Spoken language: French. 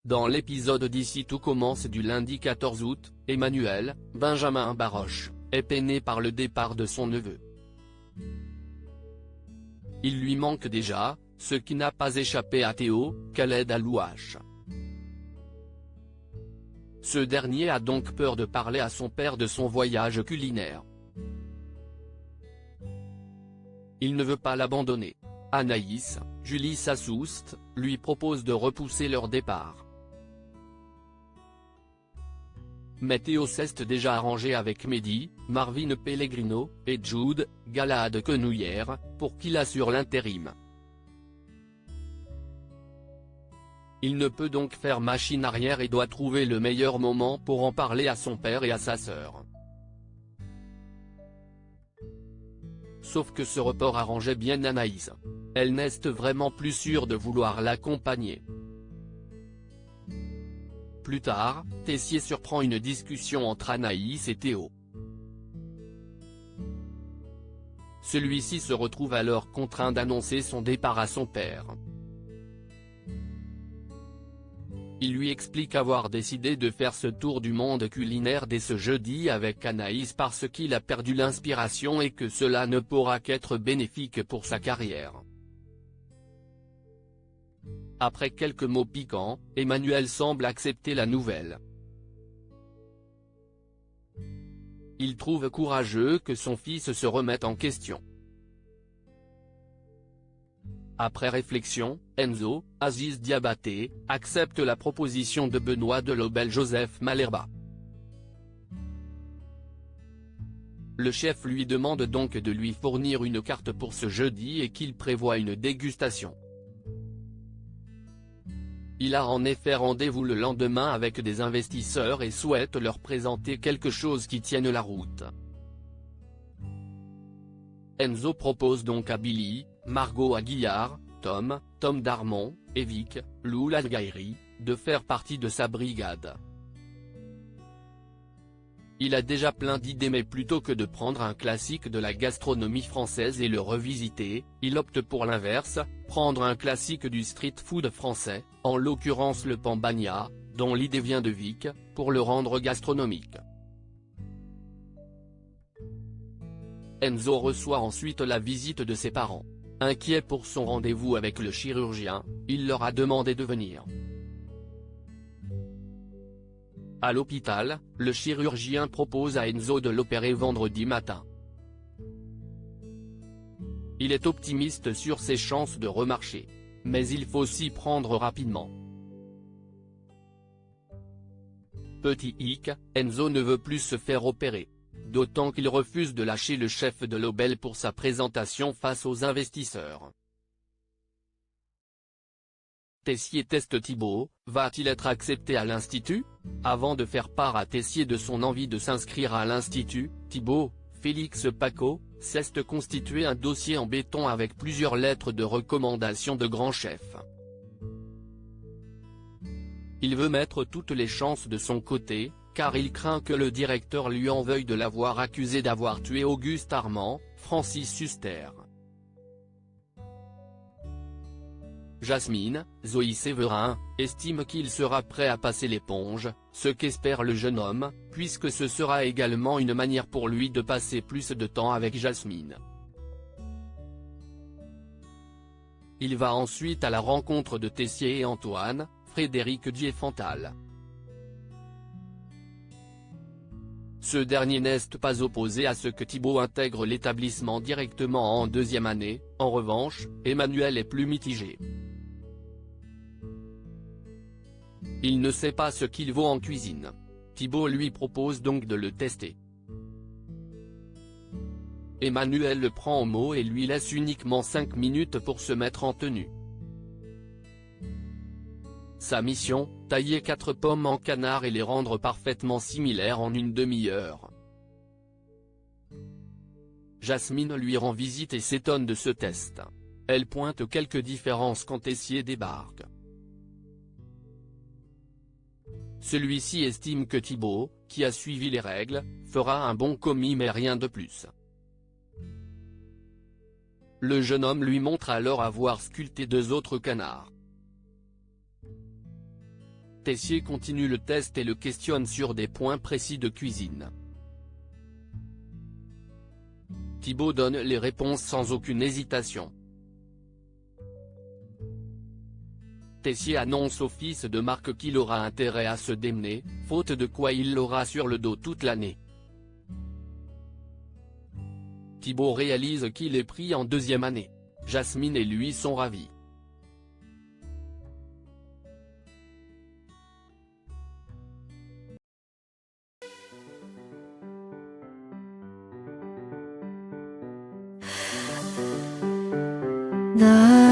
Dans l'épisode d'Ici tout commence du lundi 14 août, Emmanuel, Benjamin Baroche, est peiné par le départ de son neveu. Il lui manque déjà, ce qui n'a pas échappé à Théo, Khaled Alouache. Ce dernier a donc peur de parler à son père de son voyage culinaire. Il ne veut pas l'abandonner. Anaïs, Julie Sassoust, lui propose de repousser leur départ. Mais Théo s'est déjà arrangé avec Mehdi, Marvin Pellegrino, et Jude, Galahad Quenouillère, pour qu'il assure l'intérim. Il ne peut donc faire machine arrière et doit trouver le meilleur moment pour en parler à son père et à sa sœur. Sauf que ce report arrangeait bien Anaïs. Elle n'est vraiment plus sûre de vouloir l'accompagner. Plus tard, Tessier surprend une discussion entre Anaïs et Théo. Celui-ci se retrouve alors contraint d'annoncer son départ à son père. Il lui explique avoir décidé de faire ce tour du monde culinaire dès ce jeudi avec Anaïs parce qu'il a perdu l'inspiration et que cela ne pourra qu'être bénéfique pour sa carrière. Après quelques mots piquants, Emmanuel semble accepter la nouvelle. Il trouve courageux que son fils se remette en question. Après réflexion, Enzo, Aziz Diabaté, accepte la proposition de Benoît Delobel Joseph Malherba. Le chef lui demande donc de lui fournir une carte pour ce jeudi et qu'il prévoit une dégustation. Il a en effet rendez-vous le lendemain avec des investisseurs et souhaite leur présenter quelque chose qui tienne la route. Enzo propose donc à Billy, Margot Aguillard, Tom Darmon, et Vic, Lou Lalgairi, de faire partie de sa brigade. Il a déjà plein d'idées mais plutôt que de prendre un classique de la gastronomie française et le revisiter, il opte pour l'inverse, prendre un classique du street food français, en l'occurrence le Pambagna, dont l'idée vient de Vic, pour le rendre gastronomique. Enzo reçoit ensuite la visite de ses parents. Inquiet pour son rendez-vous avec le chirurgien, il leur a demandé de venir. À l'hôpital, le chirurgien propose à Enzo de l'opérer vendredi matin. Il est optimiste sur ses chances de remarcher. Mais il faut s'y prendre rapidement. Petit hic, Enzo ne veut plus se faire opérer. D'autant qu'il refuse de lâcher le chef de Delobel pour sa présentation face aux investisseurs. Tessier teste Thibaut, va-t-il être accepté à l'Institut? Avant de faire part à Tessier de son envie de s'inscrire à l'Institut, Thibaut, Félix Paco, s'est constitué un dossier en béton avec plusieurs lettres de recommandation de grands chefs. Il veut mettre toutes les chances de son côté, car il craint que le directeur lui en veuille de l'avoir accusé d'avoir tué Auguste Armand, Francis Huster. Jasmine, Zoé Séverin, estime qu'il sera prêt à passer l'éponge, ce qu'espère le jeune homme, puisque ce sera également une manière pour lui de passer plus de temps avec Jasmine. Il va ensuite à la rencontre de Tessier et Antoine, Frédéric Diefenthal. Ce dernier n'est pas opposé à ce que Thibaut intègre l'établissement directement en deuxième année, en revanche, Emmanuel est plus mitigé. Il ne sait pas ce qu'il vaut en cuisine. Thibaut lui propose donc de le tester. Emmanuel le prend au mot et lui laisse uniquement 5 minutes pour se mettre en tenue. Sa mission, tailler 4 pommes en canard et les rendre parfaitement similaires en une demi-heure. Jasmine lui rend visite et s'étonne de ce test. Elle pointe quelques différences quand Tessier débarque. Celui-ci estime que Thibaut, qui a suivi les règles, fera un bon commis mais rien de plus. Le jeune homme lui montre alors avoir sculpté 2 autres canards. Tessier continue le test et le questionne sur des points précis de cuisine. Thibaut donne les réponses sans aucune hésitation. Tessier annonce au fils de Marc qu'il aura intérêt à se démener, faute de quoi il l'aura sur le dos toute l'année. Thibaut réalise qu'il est pris en deuxième année. Jasmine et lui sont ravis. 나